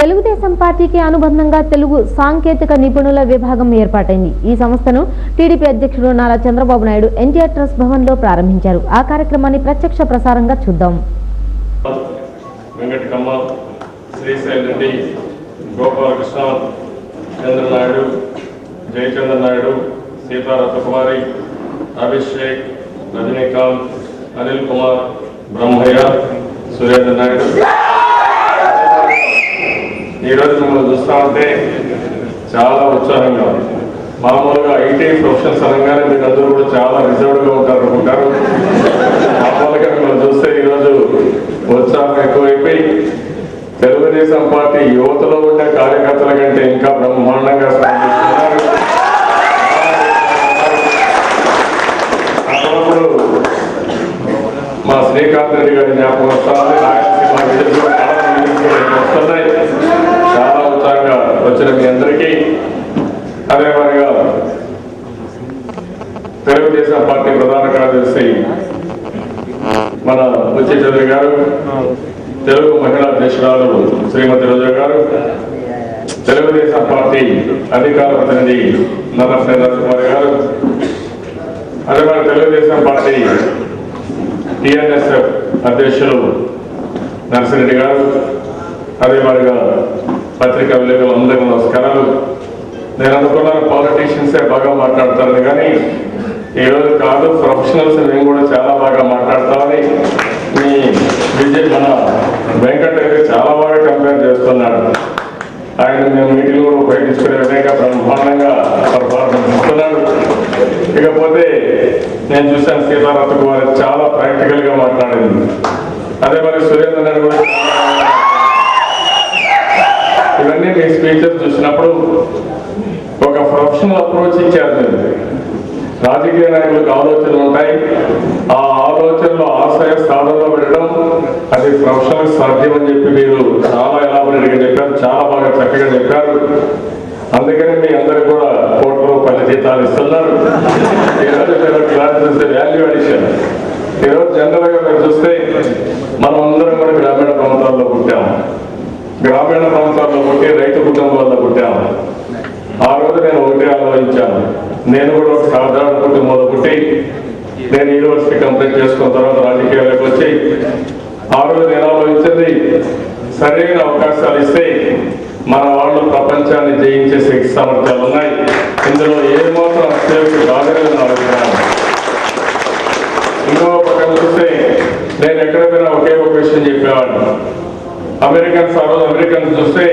తెలుగుదేశం పార్టీకి అనుబంధంగా తెలుగు సాంకేతిక నిపుణుల విభాగం ఏర్పాటైంది. ఈ సంస్థను టీడీపీ అధ్యక్షుడు నారా చంద్రబాబు నాయుడు ఎన్టీఆర్ ట్రస్ట్ భవన్ లో ప్రారంభించారు. ఆ కార్యక్రమాన్ని ప్రత్యక్ష ప్రసారంగా చూద్దాం. సీతారత్నకుమారి, అభిషేక్, రజనీకాంత్, అనిల్ కుమార్, బ్రహ్మయ్య, సురేంద్ర నాయుడు. ఈరోజు మిమ్మల్ని చూస్తూ ఉంటే చాలా ఉత్సాహంగా ఉంది. మామూలుగా ఐటీ ప్రొఫెషన్స్ అనగానే మీరు అందరూ కూడా చాలా రిజర్వ్డ్గా ఉంటారు అనుకుంటారు. మామూలుగా మిమ్మల్ని చూస్తే ఈరోజు ఉత్సాహం ఎక్కువైపోయి తెలుగుదేశం పార్టీ యువతలో ఉండే కార్యకర్తల కంటే ఇంకా బ్రహ్మాండంగా స్పందిస్తున్నారు. అప్పుడప్పుడు మా శ్రీకాంత్ రెడ్డి గారి జ్ఞాపకం వస్తుంది. వస్తున్నాయి. చాలా ఉత్సాహంగా వచ్చిన మీ అందరికీ, అదే మరిగా తెలుగుదేశం పార్టీ ప్రధాన కార్యదర్శి మన బుచ్చి చౌదరి గారు, తెలుగు మహిళా అధ్యక్షురాలు శ్రీమతి రోజా గారు, తెలుగుదేశం పార్టీ అధికార ప్రతినిధి నరసింహకుమారి గారు, అదే మరి తెలుగుదేశం పార్టీ టిఎన్ఎస్ఎఫ్ అధ్యక్షులు నరసింహరెడ్డి గారు, అదే మరిగా పత్రికా విలేకరులు అందరికీ నమస్కారాలు. నేను అనుకున్నాను పాలిటీషియన్సే బాగా మాట్లాడతారని, కానీ ఈరోజు కాదు, ప్రొఫెషనల్స్ మేము కూడా చాలా బాగా మాట్లాడతామని మీ విజయ్ మన వెంకట అయితే చాలా బాగా కంపేర్ చేస్తున్నాడు. ఆయన మేము మీటింగ్ కూడా ఉపయోగించుకునే విధంగా బ్రహ్మాండంగా పర్ఫార్మెన్స్ ఇస్తున్నాడు. ఇకపోతే నేను చూశాను సీతారత్నకుమారి చాలా ప్రాక్టికల్గా మాట్లాడింది. అదే మరి సురేంద్ర నాయుడు కూడా ఇవన్నీ మీ స్పీచెస్ చూసినప్పుడు ఒక ప్రొఫెషనల్ అప్రోచ్ ఇచ్చారు. మీరు రాజకీయ నాయకులకు ఆలోచనలు ఉంటాయి, ఆ ఆలోచనలు ఆశయ సాధనలో పెట్టడం అది ప్రొఫెషనల్ సాధ్యం అని చెప్పి మీరు చాలా ఎలాబొరేట్గా చెప్పారు, చాలా బాగా చక్కగా చెప్పారు. అందుకని మీ అందరికి కూడా కోట్ల రూపాయల జీతాలు ఇస్తున్నారు. ఈరోజు మీరు క్లాస్ చూస్తే వాల్యూ అడిషన్. ఈరోజు జనరల్గా మీరు చూస్తే మనం అందరం కూడా గ్రామీణ ప్రాంతాల్లో పుట్టాము. గ్రామీణ ప్రాంతాల్లో పుట్టి రైతు కుటుంబాల్లో పుట్టాము. ఆ రోజు నేను ఒకటి ఆలోచించాను, నేను కూడా ఒక సాధారణ కుటుంబంలో పుట్టి నేను యూనివర్సిటీ కంప్లీట్ చేసుకున్న తర్వాత రాజకీయాలకు వచ్చి ఆ రోజు నేను ఆలోచించింది, సరైన అవకాశాలు ఇస్తే మన వాళ్ళు ప్రపంచాన్ని జయించే శక్తి సామర్థ్యాలు ఉన్నాయి, ఇందులో ఏమాత్రం అత్యవసర కాదని ఆలోచించాను. ఇంకో పక్కన చూస్తే నేను ఎక్కడ పోయినా ఒకే ఒక విషయం చెప్పేవాడిని. అమెరికన్స్ ఆ రోజు అమెరికన్స్ చూస్తే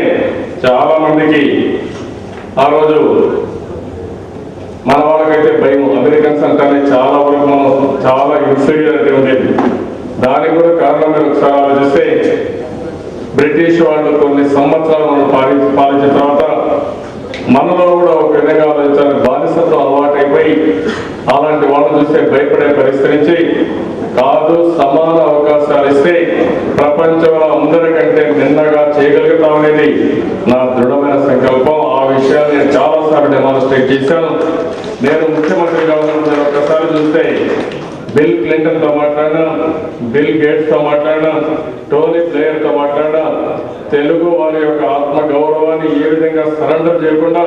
చాలా మందికి ఆ రోజు మన వాళ్ళకైతే భయం. అమెరికన్స్ అంటేనే చాలా వరకు మనం చాలా ఇన్ఫీరియారిటీ ఉండేది. దానికి కూడా కారణం మీరు ఒకసారి ఆలోచిస్తే బ్రిటిష్ వాళ్ళు కొన్ని సంవత్సరాలు మనం పాలించిన తర్వాత మనలో కూడా ఒక విధంగా ఆలోచించాలని బానిసత్వం అలవాటైపోయి అలాంటి వాళ్ళని చూస్తే భయపడే పరిస్థితి నుంచి కాదు, సమాన అవకాశాలు ఇస్తే ప్రపంచంలో అందరికంటే నిన్నగా చేయగలుగుతామనేది నా దృఢమైన సంకల్పం. ఆ విషయాన్ని నేను చాలాసార్లు డెమాన్స్ట్రేట్ చేశాను. నేను ముఖ్యమంత్రిగా ఉన్నప్పుడు ఒక్కసారి చూస్తే బిల్ క్లింటన్తో మాట్లాడినా, బిల్ గేట్స్తో మాట్లాడినా, టోనీ బ్లేయర్తో మాట్లాడినా తెలుగు వారి యొక్క ఆత్మ గౌరవాన్ని ఏ విధంగా సరెండర్ చేయకుండా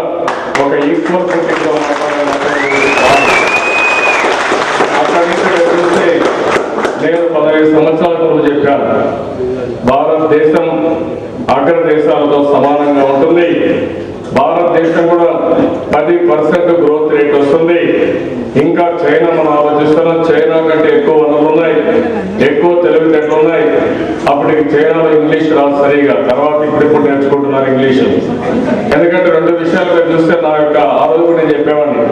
ఒక ఈక్వల్ ఫుటింగ్లో మాట్లాడాలని చూస్తే నేను 15 సంవత్సరాల క్రితం చెప్పాను, భారతదేశం అగ్రదేశాలతో సమానంగా ఉంటుంది, భారతదేశం కూడా 10% గ్రోత్ రేట్ వస్తుంది. ఇంకా చైనా మనం ఆలోచిస్తున్నాం, చైనా కంటే ఎక్కువ వనరులు ఉన్నాయి, ఎక్కువ తెలివితేటలు ఉన్నాయి. అప్పటికి చైనాలో ఇంగ్లీష్ రాదు సరిగా, తర్వాత ఇప్పుడు నేర్చుకుంటున్నారు ఇంగ్లీషు. ఎందుకంటే రెండు విషయాలు మీరు చూస్తే నా యొక్క ఆ రోజు కూడా నేను చెప్పేవాడిని,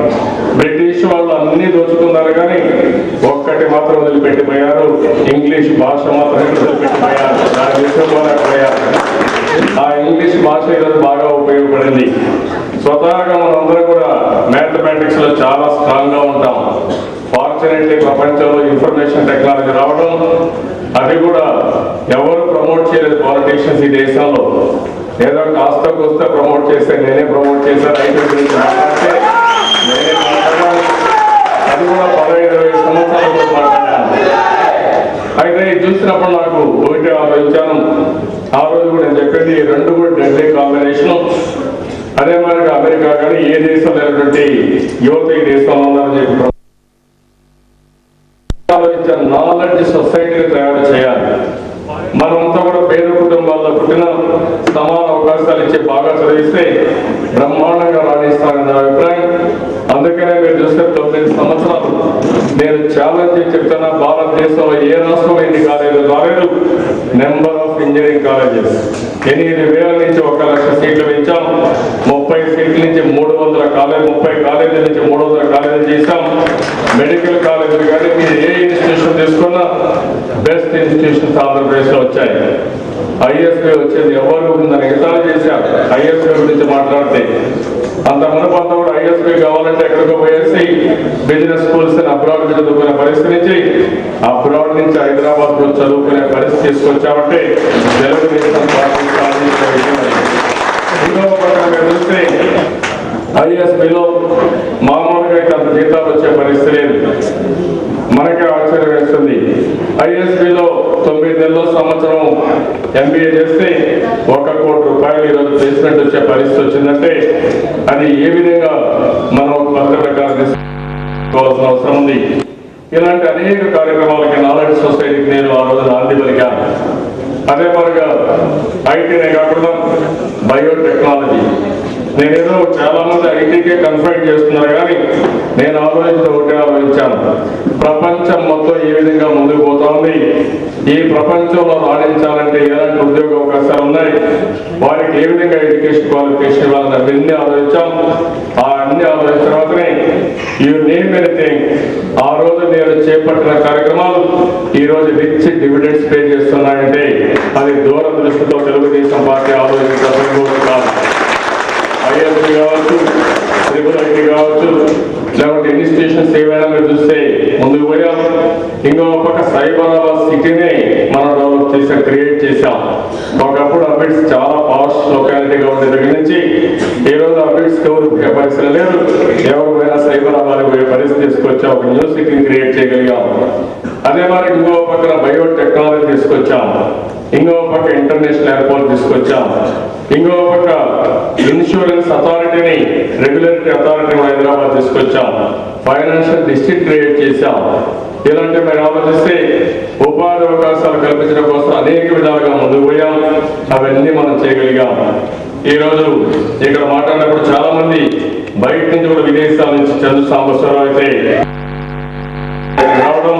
బ్రిటిష్ వాళ్ళు అన్ని దోచుకున్నారు కానీ ఒక్కటి మాత్రం వదిలిపెట్టిపోయారు, ఇంగ్లీష్ భాష మాత్రం వదిలిపెట్టిపోయారు, దాని విషయంలోపోయారు. ఆ ఇంగ్లీష్ భాష ఈరోజు బాగా ఉపయోగపడింది. స్వతహాగా మనందరం కూడా మ్యాథమెటిక్స్ లో చాలా స్ట్రాంగ్ గా ఉంటాం. ఫార్చునేట్లీ ప్రపంచంలో ఇన్ఫర్మేషన్ టెక్నాలజీ రావడం, అది కూడా ఎవరు ప్రమోట్ చేయలేదు పాలిటీషియన్స్ ఈ దేశంలో. ఏదో కాస్త కూస్త ప్రమోట్ చేస్తే నేనే ప్రమోట్ చేశాను, రైతు గురించి మాట్లాడితే నేనే మాట్లాడాను. అది కూడా 15-20 సంవత్సరాల మాట్లాడాను. అయితే ఇది చూసినప్పుడు నాకు ఒకటి ఆలోచించాను. ఆ రోజు కూడా నేను చెప్పేది ఈ రెండు కూడా డెడ్లీ కాంబినేషన్. అదే మరి అమెరికా కానీ ఏ దేశంలో లేనటువంటి యువత ఈ దేశంలో ఉన్నారని చెప్పి ఆలోచించాను. నాలెడ్జ్ సొసైటీని తయారు చేయాలి. మనమంతా కూడా పేద కుటుంబాల్లో పుట్టిన సమాన అవకాశాలు ఇచ్చి బాగా చదివిస్తే బ్రహ్మాండంగా రాణిస్తానని నా అభిప్రాయం. అందుకనే మీరు చూస్తే 9 సంవత్సరాలు నేను ఛాలెంజ్ చెప్తున్నా, భారతదేశంలో ఏ రాష్ట్రంలో ఎన్ని కాలేజీలు రాలేదు. నెంబర్ ఆఫ్ ఇంజనీరింగ్ కాలేజెస్ 8,000 నుంచి 1,00,000 సీట్లు పెంచాం. 30 సీట్ల నుంచి 300 కాలేజీ, 30 కాలేజీల నుంచి 300 కాలేజీలు చేశాం. మెడికల్ కాలేజీలు కానీ మీరు ఏ ఇన్స్టిట్యూషన్ తీసుకున్నా బెస్ట్ ఇన్స్టిట్యూషన్స్ ఆంధ్రప్రదేశ్లో వచ్చాయి. ఐఎస్బీ వచ్చేది ఎవరు ఉందని ఎగతాళి చేశారు. ఐఎస్బీ గురించి మాట్లాడితే అంత మునుపంతా కూడా ఐఎస్బీ కావాలంటే ఎక్కడికో పోయేసి బిజినెస్ స్కూల్స్ అబ్రాడ్ చదువుకునే పరిస్థితి నుంచి అబ్రాడ్ నుంచి హైదరాబాద్ లో చదువుకునే పరిస్థితి తీసుకొచ్చామంటే తెలుగుదేశం పార్టీ సాధించిన విషయం. ఇంకో పక్కన చూస్తే ఐఎస్బీలో మామూలుగా అయితే అంత జీతాలు వచ్చే పరిస్థితి లేదు. మనకే ఆశ్చర్యం వేస్తుంది. ఐఎస్బీలో 9 నెలల సంవత్సరం ఎంబీఏ చేస్తే 1 కోటి రూపాయలు ఈరోజు ప్లేస్మెంట్ వచ్చే పరిస్థితి వచ్చిందంటే అది ఏ విధంగా మనం కొత్త ప్రకారం తీసుకోవాల్సిన అవసరం ఉంది. ఇలాంటి అనేక కార్యక్రమాలకి నాలెడ్జ్ సొసైటీకి నేను ఆ రోజు నాంది పలికాను. అదే మరిగా ఐటీనే కాకుండా బయోటెక్నాలజీ. నేనేదో చాలా మంది ఐటీకే కన్ఫైడ్ చేస్తున్నారు కానీ నేను ఆలోచించాను, ప్రపంచం మొత్తం ఏ విధంగా ముందుకు పోతా ఉంది, ఈ ప్రపంచంలో రాణించాలంటే ఎలాంటి ఉద్యోగ అవకాశాలు ఉన్నాయి, వారికి ఏ విధంగా ఎడ్యుకేషన్ క్వాలిఫికేషన్ ఇవ్వాలని అవన్నీ ఆలోచించాం. ఆ అన్ని ఆలోచించిన తర్వాతనే యూ నేమ్ ఎనీథింగ్ ఆ రోజు నేను చేపట్టిన కార్యక్రమాలు ఈ రోజు రిచ్ డివిడెండ్స్ పే చేస్తున్నాయంటే అది దూరదృష్టితో తెలుగుదేశం పార్టీ ఆలోచించాల్సిన కాదు. ఐఎస్బీ కావచ్చు, ట్రిపుల్ ఐటీ కావచ్చు, లేకపోతే ఇన్స్టిట్యూషన్స్ ఏవైనా మీరు చూస్తే ముందుకు పోయాం. ఇంకో పక్క సైబరాబాద్ సిటీని మనం డెవలప్ చేసాం, క్రియేట్ చేశాం. ఒకప్పుడు అబిడ్స్ చాలా పాష్ లొకాలిటీగా ఉండే దగ్గర నుంచి ఈ రోజు అబిడ్స్ ఎవరు పరిస్థితి లేదు. ఎవరు పోయినా సైబరాబాద్ పోయే పరిస్థితి తీసుకొచ్చాం. ఒక న్యూ సిటీని క్రియేట్ చేయగలిగాం. అదే మరి ఇంకో పక్కన బయోటెక్నాలజీ తీసుకొచ్చాం. ఇంకో పక్క ఇంటర్నేషనల్ ఎయిర్పోర్ట్ తీసుకొచ్చాం. ఇంకో పక్క ఇన్సూరెన్స్ అథారిటీని, రెగ్యులేటరీ అథారిటీని హైదరాబాద్ తీసుకొచ్చాం. ఫైనాన్షియల్ డిస్ట్రిక్ట్ క్రియేట్ చేశాం. ఇలాంటి మీరు ఆలోచిస్తే ఉపాధి అవకాశాలు కల్పించడం కోసం అనేక విధాలుగా ముందుకు పోయాం. అవన్నీ మనం చేయగలిగాం. ఈ రోజు ఇక్కడ మాట్లాడినప్పుడు చాలా మంది బయట నుంచి కూడా విదేశాల నుంచి చంద్ర సాంబశ్వరరావు అయితే రావడం,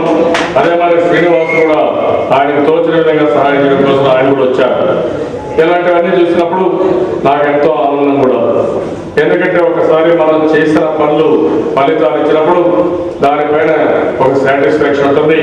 అదే మరి శ్రీనివాస్ కూడా ఆయనకు తోచిన విధంగా సహాయం చేయడం కోసం ఆయన కూడా వచ్చారు. ఇలాంటివన్నీ చూసినప్పుడు నాకు ఎంతో ఆనందం కూడా. ఎందుకంటే ఒకసారి మనం చేసిన పనులు ఫలితాలు ఇచ్చినప్పుడు దానిపైన ఒక సాటిస్ఫాక్షన్ ఉంటుంది.